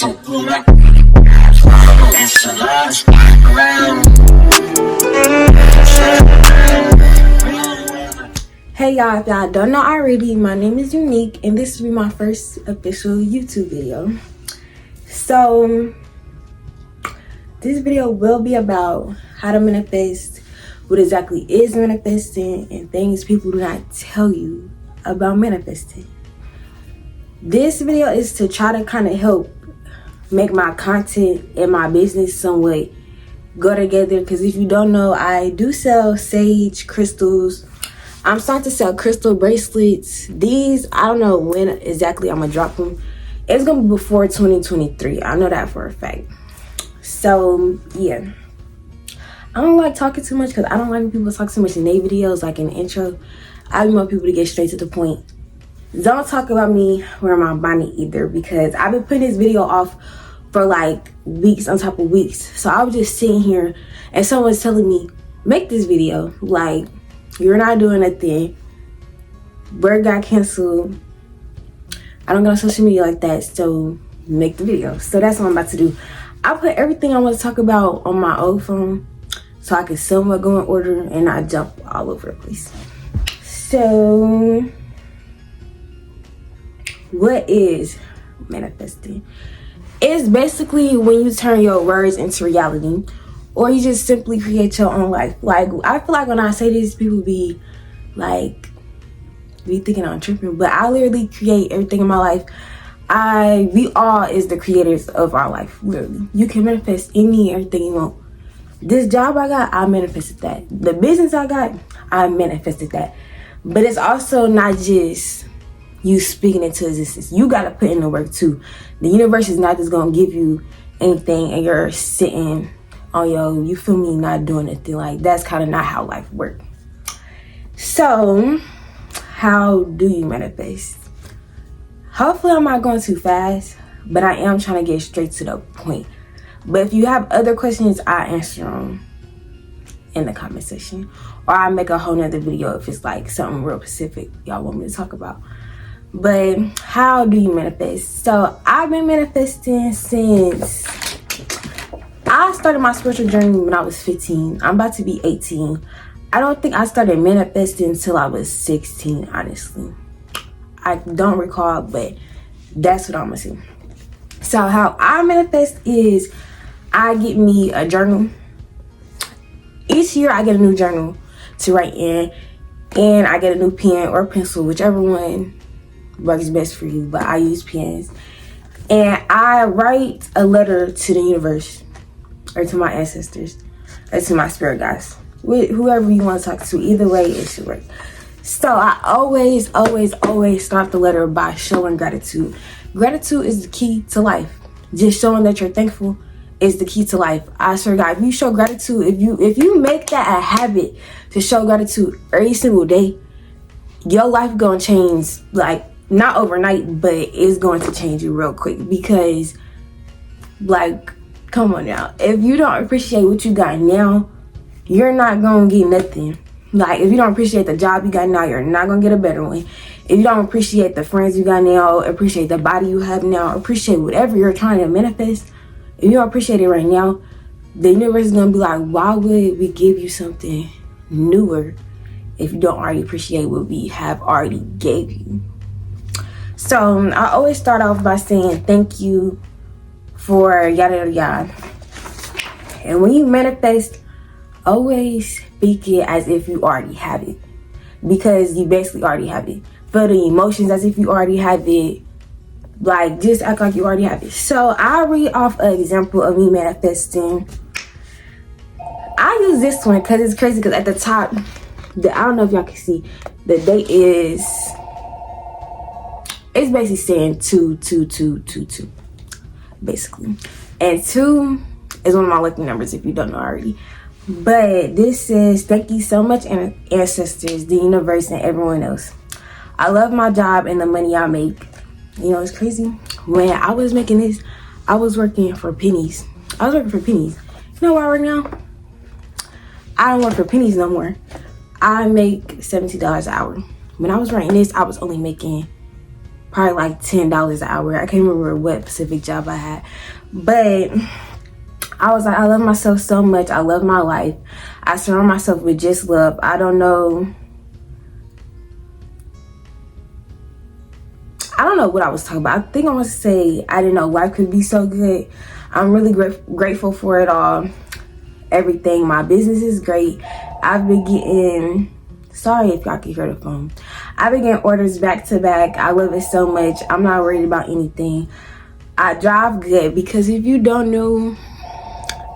Hey y'all, if y'all don't know already, my name is Unique and this will be my first official YouTube video. So this video will be about how to manifest, what exactly is manifesting, and things people do not tell you about manifesting. This video is to try to kind of help make my content and my business somewhat go together, because if you don't know, I do sell sage crystals. I'm starting to sell crystal bracelets. These, I don't know when exactly I'm gonna drop them. It's gonna be before 2023. I know that for a fact. So yeah, I don't like talking too much because I don't like when people talk too much in their videos, like in the intro. I want people to get straight to the point. Don't talk about me wearing my bonnet either, because I've been putting this video off for like weeks on top of weeks. So I was just sitting here and someone's telling me, make this video. Like, you're not doing a thing. Work got canceled. I don't go on social media like that, so make the video. So that's what I'm about to do. I put everything I want to talk about on my old phone so I can somewhat go in order and not jump all over the place. So what is manifesting? It's basically when you turn your words into reality, or you just simply create your own life. Like, I feel like when I say this, people be like, be thinking I'm tripping, but I literally create everything in my life. We all is the creators of our life, literally. You can manifest everything you want. This job I got, I manifested that. The business I got, I manifested that. But it's also not just you speaking into existence. You gotta put in the work too. The universe is not just gonna give you anything and you're sitting on your, you feel me, not doing anything. Like, that's kind of not how life works. So how do you manifest? Hopefully I'm not going too fast, but I am trying to get straight to the point. But if you have other questions, I answer them in the comment section, or I make a whole nother video if it's like something real specific y'all want me to talk about. But how do you manifest? So I've been manifesting since I started my spiritual journey when I was 15. I'm about to be 18. I don't think I started manifesting until I was 16, honestly. I don't recall, but that's what I'm gonna say. So how I manifest is I get me a journal. Each year I get a new journal to write in, and I get a new pen or pencil, whichever one works best for you, but I use pens. And I write a letter to the universe, or to my ancestors, or to my spirit guides, whoever you want to talk to. Either way, it should work. So I always start the letter by showing gratitude. Gratitude is the key to life. Just showing that you're thankful is the key to life. I swear to God, if you show gratitude, if you make that a habit to show gratitude every single day, your life gonna change, like, not overnight, but it's going to change you real quick. Because, like, come on now, if you don't appreciate what you got now, you're not gonna get nothing. Like, if you don't appreciate the job you got now, you're not gonna get a better one. If you don't appreciate the friends you got now, appreciate the body you have now, appreciate whatever you're trying to manifest, if you don't appreciate it right now, the universe is gonna be like, why would we give you something newer if you don't already appreciate what we have already gave you? So I always start off by saying thank you for yada yada yada. And when you manifest, always speak it as if you already have it, because you basically already have it. Feel the emotions as if you already have it. Like, just act like you already have it. So I'll read off an example of me manifesting. I use this one because it's crazy, because at the top, I don't know if y'all can see, the date is, it's basically saying 22222, basically. And 2 is one of my lucky numbers if you don't know already. But this says, thank you so much, ancestors, the universe, and everyone else. I love my job and the money I make. You know, it's crazy. When I was making this, I was working for pennies. You know where I work now? I don't work for pennies no more. I make $70 an hour. When I was writing this, I was only making probably like $10 an hour. I can't remember what specific job I had, but I was like, I love myself so much. I love my life. I surround myself with just love. I don't know what I was talking about. I think I want to say I didn't know life could be so good. I'm really grateful for it all. Everything. My business is great. I've been getting, sorry if y'all can hear the phone. I've been getting orders back to back. I love it so much. I'm not worried about anything. I drive good, because if you don't know,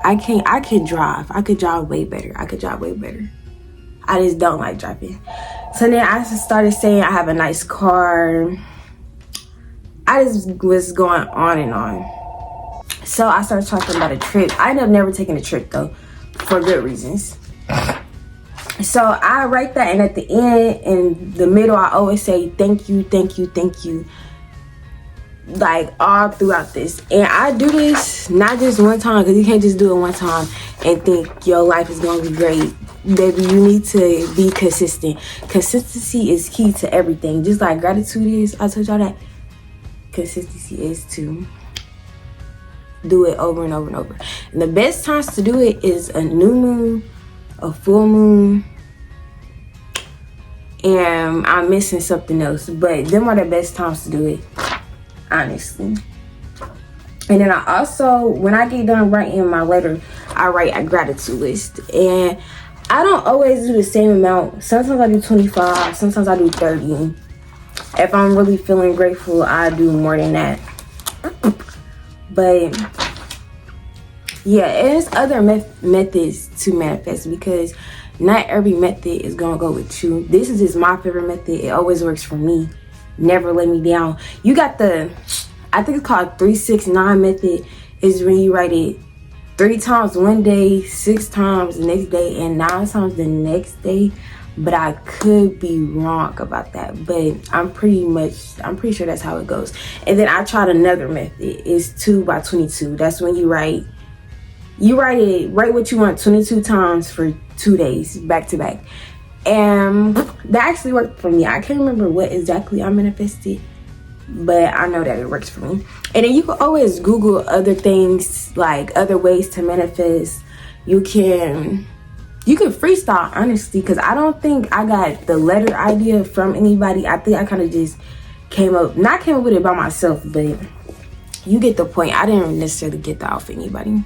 I can drive. I could drive way better. I just don't like driving. So then I just started saying I have a nice car. I just was going on and on. So I started talking about a trip. I ended up never taking a trip though, for good reasons. So I write that, and at the end, in the middle, I always say thank you, thank you, thank you. Like all throughout this. And I do this not just one time, because you can't just do it one time and think your life is going to be great. Baby, you need to be consistent. Consistency is key to everything. Just like gratitude is. I told y'all that. Consistency is to do it over and over and over. And the best times to do it is a new moon, a full moon, and I'm missing something else, but them are the best times to do it, honestly. And then I also, when I get done writing my letter, I write a gratitude list. And I don't always do the same amount. Sometimes I do 25, sometimes I do 30. If I'm really feeling grateful, I do more than that. But yeah, there's other methods to manifest, because not every method is gonna go with you. This is just my favorite method. It always works for me. Never let me down. You got the, I think it's called 369 method. Is when you write it 3 times one day, 6 times the next day, and 9 times the next day. But I could be wrong about that, but I'm pretty sure that's how it goes. And then I tried another method. It's 2 by 22. That's when you write what you want 22 times for 2 days back to back. And that actually worked for me. I can't remember what exactly I manifested, but I know that it works for me. And then you can always Google other things, like other ways to manifest. You can freestyle, honestly, because I don't think I got the letter idea from anybody. I think I kind of just came up with it by myself, but you get the point. I didn't necessarily get that off anybody.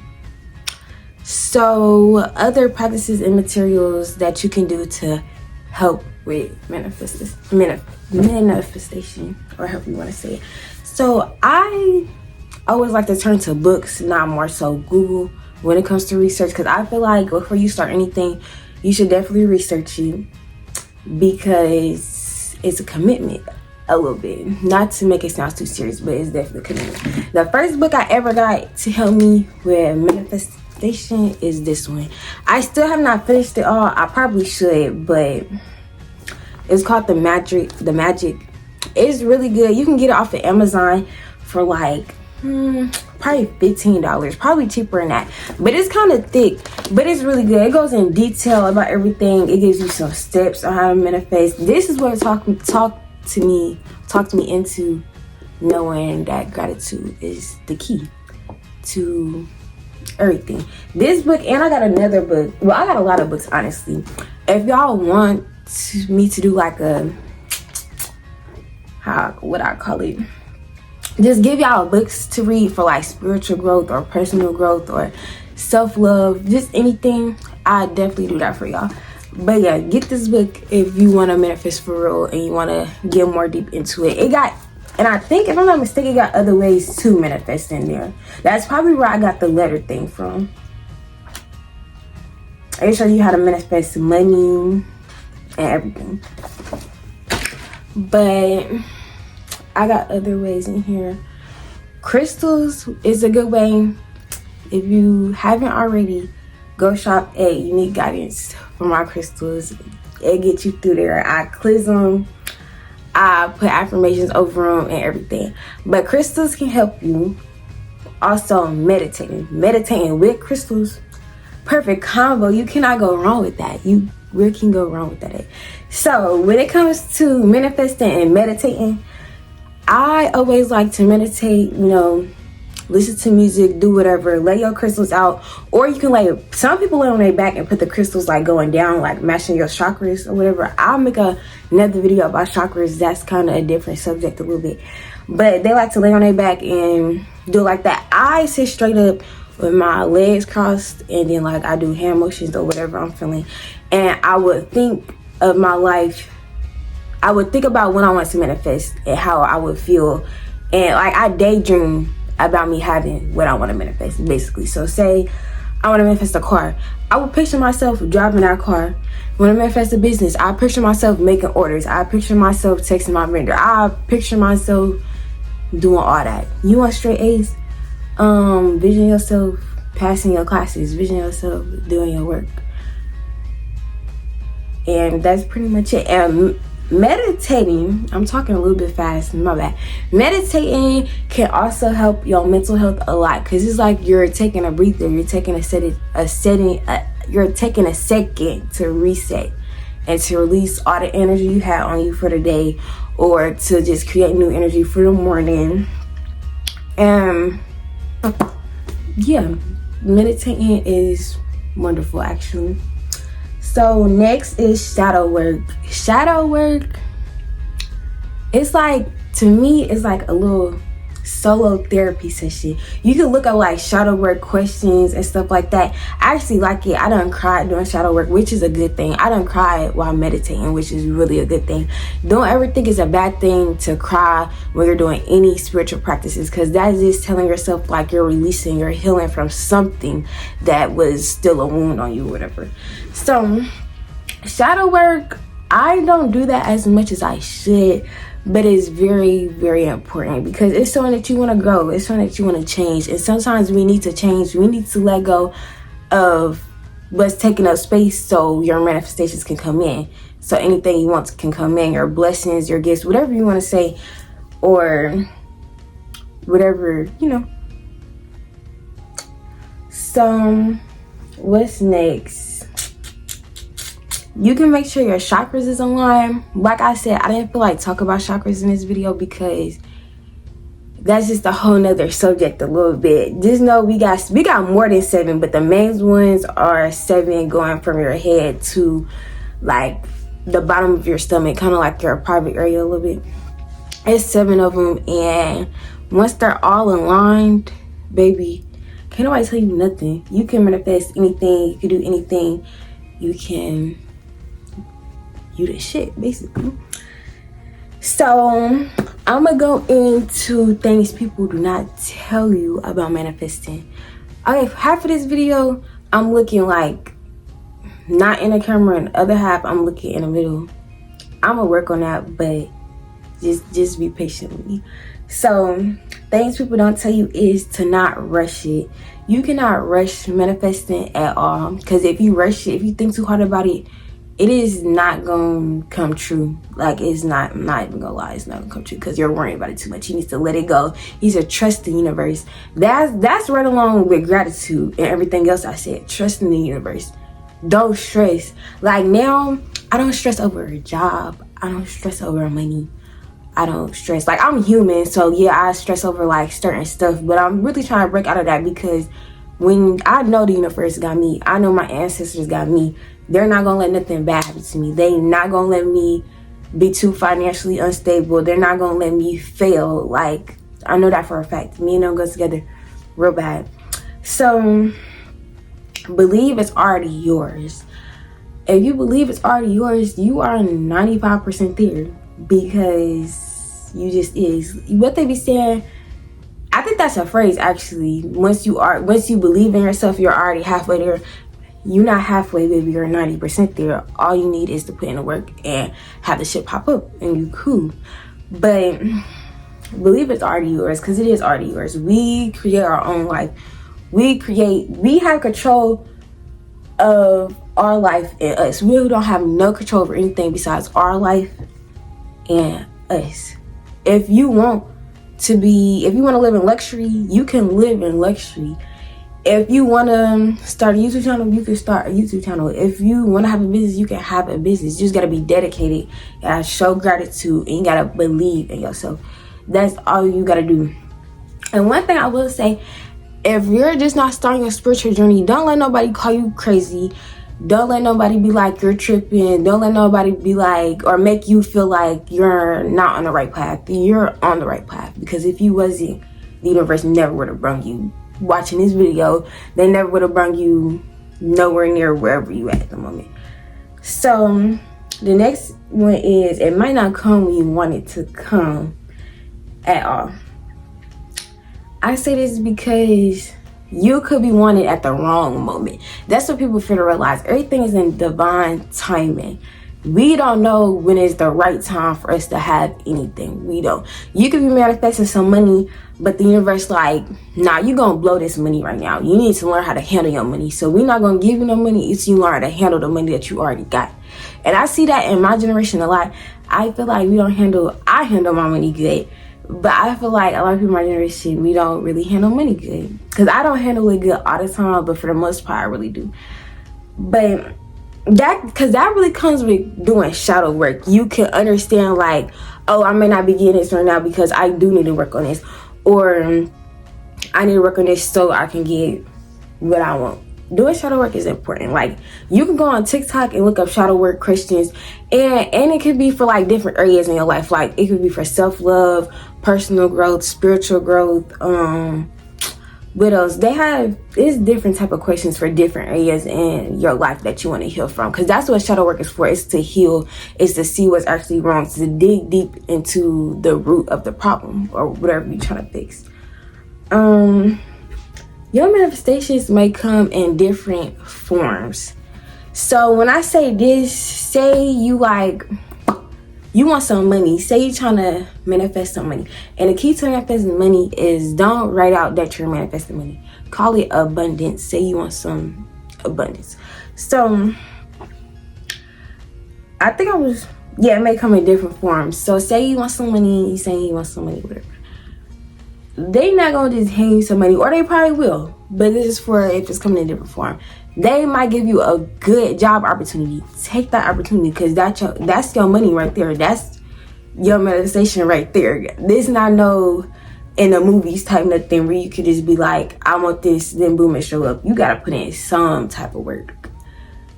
So other practices and materials that you can do to help with manifestation, or however you want to say it. So I always like to turn to books, not more so Google, when it comes to research, because I feel like before you start anything, you should definitely research it, because it's a commitment a little bit. Not to make it sound too serious, but it's definitely a commitment. The first book I ever got to help me with manifestation is this one. I still have not finished it all. I probably should, but it's called The Magic. It's really good. You can get it off of Amazon for like probably $15, probably cheaper than that, but it's kind of thick, but it's really good. It goes in detail about everything. It gives you some steps on how to manifest. This is what talked me into knowing that gratitude is the key to everything. This book, and I got another book. Well, I got a lot of books, honestly. If y'all want me to do like a, what I call it, just give y'all books to read for like spiritual growth or personal growth or self-love, just anything, I definitely do that for y'all. But yeah, get this book if you want to manifest for real and you want to get more deep into it. And I think, if I'm not mistaken, it got other ways to manifest in there. That's probably where I got the letter thing from. I show you how to manifest money and everything. But I got other ways in here. Crystals is a good way. If you haven't already, go shop at Unique Guidance for my crystals. It gets you through there. I cleanse them. I put affirmations over them and everything. But crystals can help you. Also meditating with crystals, perfect combo. You cannot go wrong with that. You really can go wrong with that. So when it comes to manifesting and meditating, I always like to meditate, you know, listen to music, do whatever, lay your crystals out, or you can lay, some people lay on their back and put the crystals like going down, like matching your chakras or whatever. I'll make another video about chakras. That's kind of a different subject a little bit, but they like to lay on their back and do like that. I sit straight up with my legs crossed, and then like I do hand motions or whatever I'm feeling, and I would think of my life. I would think about when I want to manifest and how I would feel, and like I daydream about me having what I want to manifest, basically. So say I want to manifest a car, I would picture myself driving that car. When I manifest a business, I picture myself making orders, I picture myself texting my vendor, I picture myself doing all that. You want straight A's? Vision yourself passing your classes, vision yourself doing your work, and that's pretty much it. And meditating, I'm talking a little bit fast, my bad. Meditating can also help your mental health a lot, because it's like you're taking a breather, you're taking you're taking a second to reset and to release all the energy you had on you for the day, or to just create new energy for the morning. Yeah, meditating is wonderful, actually. So next is shadow work. Shadow work, it's like, to me, it's like a little solo therapy session. You can look up like shadow work questions and stuff like that. I actually like it. I done cried doing shadow work, which is a good thing. I done cried while meditating, which is really a good thing. Don't ever think it's a bad thing to cry when you're doing any spiritual practices, because that is just telling yourself like you're releasing, you're healing from something that was still a wound on you or whatever. So shadow work, I don't do that as much as I should, but it's very, very important, because it's something that you want to grow. It's something that you want to change. And sometimes we need to change. We need to let go of what's taking up space so your manifestations can come in. So anything you want can come in, your blessings, your gifts, whatever you want to say, or whatever, you know. So what's next? You can make sure your chakras is aligned. Like I said, I didn't feel like talk about chakras in this video because that's just a whole nother subject a little bit. Just know we got more than 7, but the main ones are 7 going from your head to like the bottom of your stomach, kind of like your private area a little bit. It's 7 of them, and once they're all aligned, baby, can't nobody tell you nothing. You can manifest anything, you can do anything, you can the shit, basically. So I'm gonna go into things people do not tell you about manifesting. Okay, half of this video I'm looking like not in the camera, and the other half I'm looking in the middle. I'm gonna work on that, but just be patient with me. So things people don't tell you is to not rush it. You cannot rush manifesting at all, because if you rush it, if you think too hard about it, it is not gonna come true. Like, it's not, I'm not even gonna lie, it's not gonna come true, because you're worrying about it too much. You need to let it go. You need to trust the universe. That's right along with gratitude and everything else I said. Trust in the universe. Don't stress. Like, now I don't stress over a job, I don't stress over money, I don't stress, like, I'm human, so yeah, I stress over like certain stuff, but I'm really trying to break out of that, because when I know the universe got me, I know my ancestors got me, they're not gonna let nothing bad happen to me. They not gonna let me be too financially unstable. They're not gonna let me fail. Like, I know that for a fact. Me and them go together real bad. So believe it's already yours. If you believe it's already yours, you are 95% there, because you just is. What they be saying, I think that's a phrase actually. Once you believe in yourself, you're already halfway there. You're not halfway, baby, you're 90% there. All you need is to put in the work and have the shit pop up and you cool. But believe it's already yours, because it is already yours. We create our own life. We have control of our life and us. We don't have no control over anything besides our life and us. If you want to live in luxury, you can live in luxury. If you want to start a YouTube channel, you can start a YouTube channel. If you want to have a business, you can have a business. You just got to be dedicated. You got to show gratitude, and you got to believe in yourself. That's all you gotta do. And one thing I will say, if you're just not starting a spiritual journey, don't let nobody call you crazy. Don't let nobody be like you're tripping. Don't let nobody be like, or make you feel like you're not on the right path. You're on the right path, because if you wasn't, the universe never would have brought you watching this video. They never would have brought you nowhere near wherever you at the moment. So the next one is, it might not come when you want it to come at all. I say this because you could be wanted at the wrong moment. That's what people fail to realize. Everything is in divine timing. We don't know when is the right time for us to have anything. We don't. You could be manifesting some money, but the universe like, nah, you gonna blow this money right now. You need to learn how to handle your money. So we're not gonna give you no money if you learn how to handle the money that you already got. And I see that in my generation a lot. I feel like I handle my money good. But I feel like a lot of people in my generation, we don't really handle money good. Because I don't handle it good all the time, but for the most part, I really do. But because that really comes with doing shadow work. You can understand like, oh, I may not be getting this right now because I do need to work on this. Or I need to work on this so I can get what I want. Doing shadow work is important. Like, you can go on TikTok and look up shadow work Christians, and it could be for like different areas in your life. Like, it could be for self-love, personal growth, spiritual growth. What else? It's different type of questions for different areas in your life that you want to heal from, because that's what shadow work is for. It's to heal. It's to see what's actually wrong, to dig deep into the root of the problem or whatever you're trying to fix. Your manifestations may come in different forms. So when I say this, say you want some money. Say you're trying to manifest some money. And the key to manifesting money is, don't write out that you're manifesting money. Call it abundance. Say you want some abundance. So I think it may come in different forms. So say you want some money, you say you want some money, whatever. They not gonna just hand you some money, or they probably will, but this is for if it's coming in different form. They might give you a good job opportunity. Take that opportunity, because that's your money right there. That's your manifestation right there. This not no in the movies type nothing where you could just be like, I want this, then boom, it show up. You gotta put in some type of work.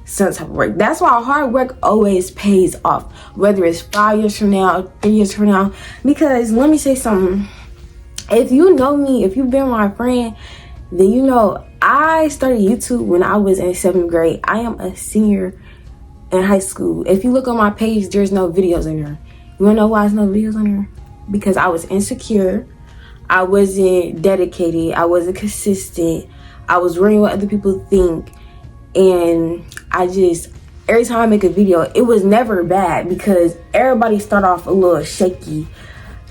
That's why hard work always pays off, whether it's 5 years from now, 3 years from now. Because let me say something. If you know me, if you've been my friend, then you know I started YouTube when I was in 7th grade. I am a senior in high school. If you look on my page, there's no videos on there. You wanna know why there's no videos on there? Because I was insecure. I wasn't dedicated. I wasn't consistent. I was worrying what other people think. And every time I make a video, it was never bad, because everybody start off a little shaky.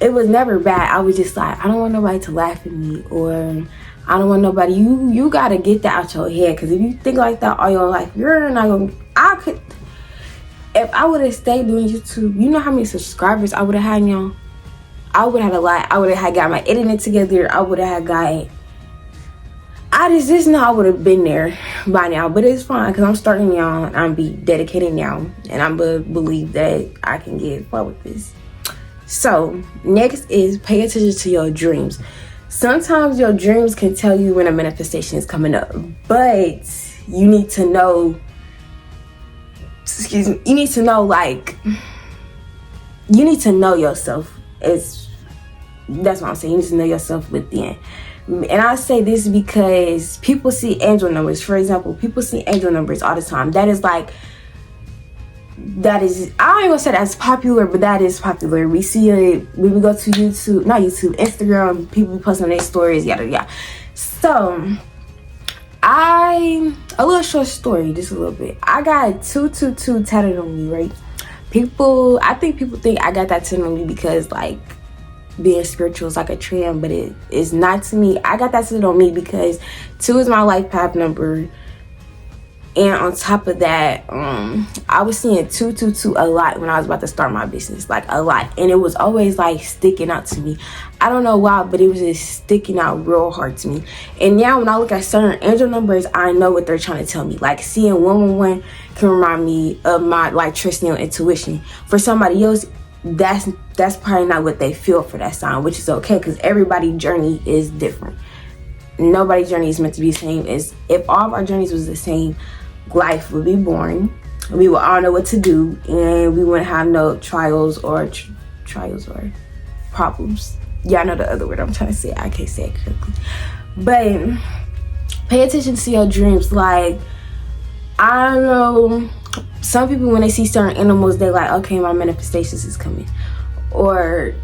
It was never bad. I was just like, I don't want nobody to laugh at me, or I don't want nobody. You gotta get that out your head, because if you think like that all your life, you're not gonna. If I would have stayed doing YouTube, you know how many subscribers I would have had now? I would have had a lot. I would have had got my internet together. I would have had got. I just know I would have been there by now, but it's fine, because I'm starting now and I'm be dedicated now, and I'm believe that I can get far with this. So next is pay attention to your dreams. Sometimes your dreams can tell you when a manifestation is coming up, but you need to know, you need to know yourself. That's what I'm saying. You need to know yourself within. And I say this because people see angel numbers. For example, people see angel numbers all the time. That is, I ain't gonna say that's popular, but that is popular. We see it when we go to Instagram, people posting their stories, yada yada. So a little short story, just a little bit. I got 222 tatted on me, right? I think people think I got that tatted on me because being spiritual is like a trend, but it is not to me. I got that tatted on me because 2 is my life path number. And on top of that, I was seeing 222 a lot when I was about to start my business, a lot. And it was always sticking out to me. I don't know why, but it was just sticking out real hard to me. And now when I look at certain angel numbers, I know what they're trying to tell me. Seeing 111 can remind me of my trusting your intuition. For somebody else, that's probably not what they feel for that sign, which is okay, because everybody's journey is different. Nobody's journey is meant to be the same. As if all of our journeys was the same, life would be boring. We would all know what to do, and we wouldn't have no trials or problems. Yeah, I know the other word I'm trying to say. I can't say it correctly. But pay attention to your dreams. Like, I don't know, some people when they see certain animals, they like, okay, my manifestations is coming. Or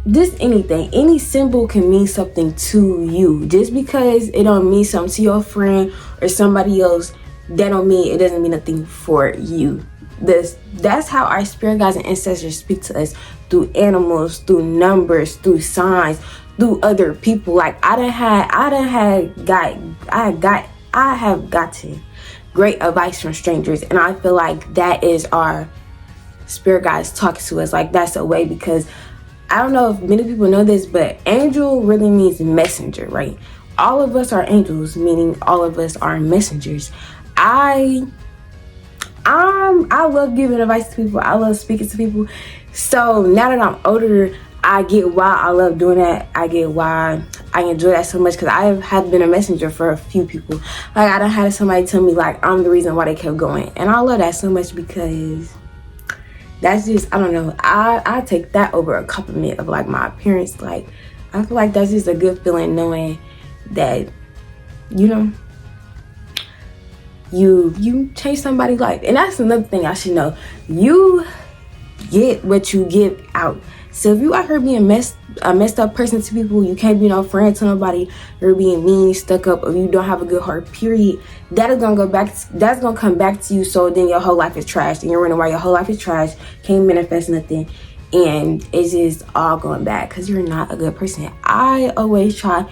just anything. Any symbol can mean something to you. Just because it don't mean something to your friend or somebody else, that don't mean it doesn't mean nothing for you. That's how our spirit guides and ancestors speak to us, through animals, through numbers, through signs, through other people. Like I have gotten great advice from strangers, and I feel like that is our spirit guides talking to us. Like that's a way, because I don't know if many people know this, but angel really means messenger, right? All of us are angels, meaning all of us are messengers. I love giving advice to people. I love speaking to people. So now that I'm older, I get why I love doing that. I get why I enjoy that so much, because I have been a messenger for a few people. Like I done had somebody tell me like I'm the reason why they kept going, and I love that so much, because that's just, I don't know, I take that over a compliment of like my appearance. Like I feel like that's just a good feeling, knowing that, you know, you change somebody's life. And that's another thing I should know. You get what you give out. So if you out here being a messed up person to people, you can't be no friend to nobody, you're being mean, stuck up, or you don't have a good heart, period, that's gonna come back to you. So then your whole life is trash, and you're wondering why your whole life is trash, can't manifest nothing, and it's just all going back because you're not a good person. I always try.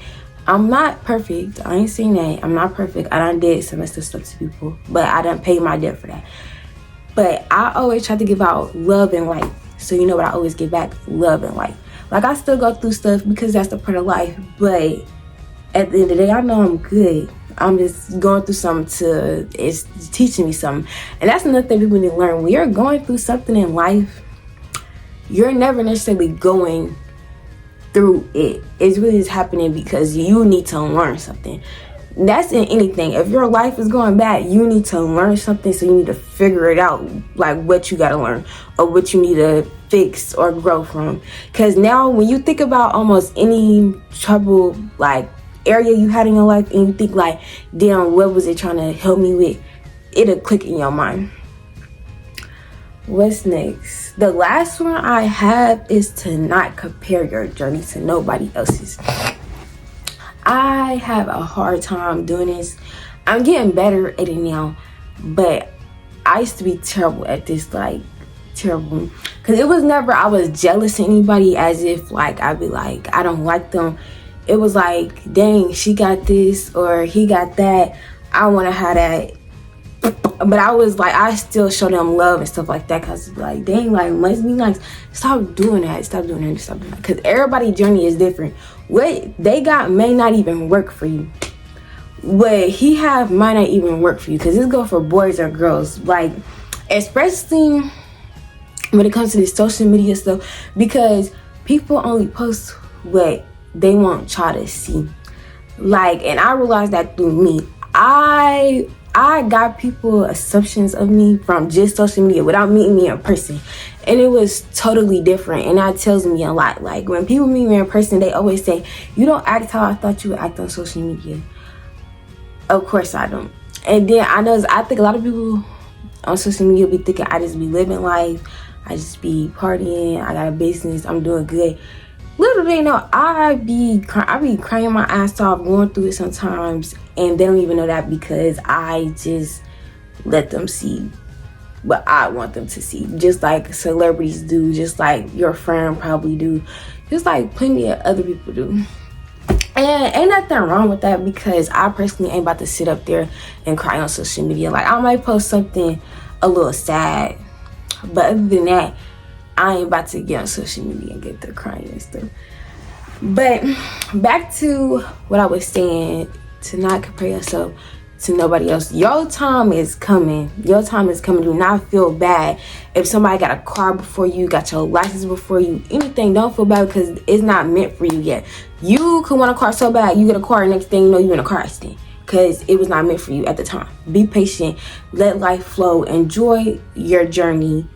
I'm not perfect. I ain't saying that. I'm not perfect. I done did some messed up stuff to people, but I done paid my debt for that. But I always try to give out love and light. So you know what I always give back? Love and light. Like I still go through stuff because that's the part of life. But at the end of the day, I know I'm good. I'm just going through something it's teaching me something. And that's another thing people need to learn. When you're going through something in life, you're never necessarily going through it. It's really just happening because you need to learn something. That's in anything. If your life is going bad, you need to learn something, so you need to figure it out, like what you got to learn or what you need to fix or grow from. Because now when you think about almost any trouble, like area you had in your life, and you think like, damn, what was it trying to help me with, it'll click in your mind. What's next? The last one I have is to not compare your journey to nobody else's. I have a hard time doing this. I'm getting better at it now, but I used to be terrible at this, like terrible. Because it was never I was jealous of anybody, as if like I'd be like, I don't like them. It was like, dang, she got this or he got that, I want to have that. But I was like, I still show them love and stuff like that, because like, dang, like, must be nice. Stop doing that. Stop doing that. Because everybody's journey is different. What they got may not even work for you. What he have might not even work for you, because this go for boys or girls. Like, especially when it comes to this social media stuff, because people only post what they want y'all to see. Like, and I realized that through me. I got people assumptions of me from just social media without meeting me in person, and it was totally different, and that tells me a lot. Like when people meet me in person, they always say, you don't act how I thought you would act on social media. Of course I don't. And then I think a lot of people on social media be thinking I just be living life, I just be partying, I got a business, I'm doing good. Little they know, I be crying my ass off, going through it sometimes, and they don't even know that, because I just let them see what I want them to see, just like celebrities do, just like your friend probably do, just like plenty of other people do. And ain't nothing wrong with that, because I personally ain't about to sit up there and cry on social media. Like I might post something a little sad, but other than that, I ain't about to get on social media and get there crying and stuff. But back to what I was saying, to not compare yourself to nobody else. Your time is coming. Your time is coming. Do not feel bad if somebody got a car before you, got your license before you, anything. Don't feel bad because it's not meant for you yet. You could want a car so bad, you get a car, next thing you know, you're in a car accident because it was not meant for you at the time. Be patient. Let life flow. Enjoy your journey,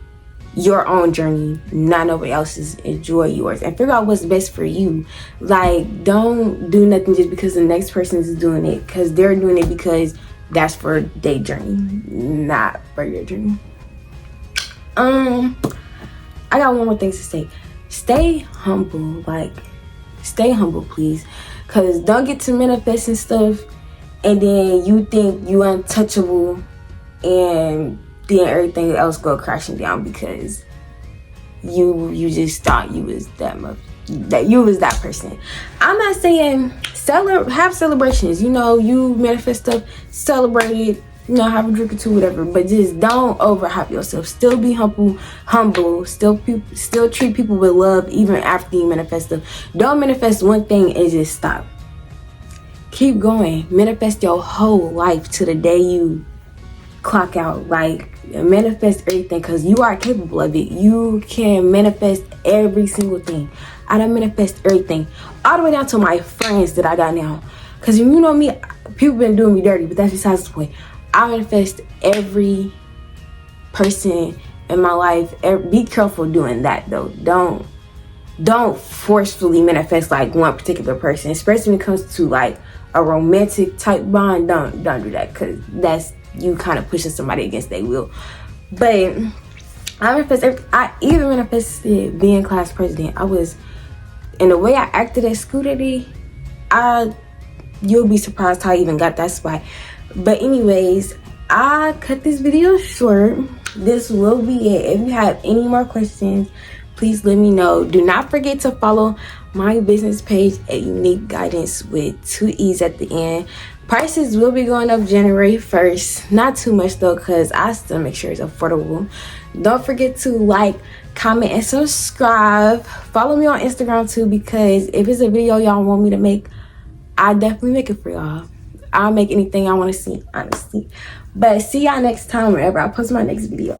your own journey, not nobody else's. Enjoy yours and figure out what's best for you. Like, don't do nothing just because the next person is doing it, because they're doing it because that's for their journey, not for your journey. I got one more thing to say. Stay humble. Like, stay humble, please, because don't get to manifesting stuff and then you think you untouchable and then everything else go crashing down because you just thought you was that you was that person. I'm not saying have celebrations, you know, you manifest stuff, celebrate it, you know, have a drink or two, whatever, but just don't overhype yourself. Still be humble, still treat people with love even after you manifest stuff. Don't manifest one thing and just stop. Keep going. Manifest your whole life to the day you clock out. Like, manifest everything because you are capable of it. You can manifest every single thing. I done manifest everything, all the way down to my friends that I got now. Because you know me, people been doing me dirty, but that's besides the point. I manifest every person in my life. Be careful doing that though. Don't forcefully manifest like one particular person, especially when it comes to like a romantic type bond. Don't do that because that's you kind of pushing somebody against their will. But I even manifested being class president. I was, in the way I acted at school that day, you'll be surprised how I even got that spot. But anyways, I cut this video short. This will be it. If you have any more questions, please let me know. Do not forget to follow my business page at Unique Guidance with 2 E's at the end. Prices will be going up January 1st. Not too much though, because I still make sure it's affordable. Don't forget to like, comment, and subscribe. Follow me on Instagram too, because if it's a video y'all want me to make, I definitely make it for y'all. I'll make anything I want to see, honestly. But see y'all next time whenever I post my next video.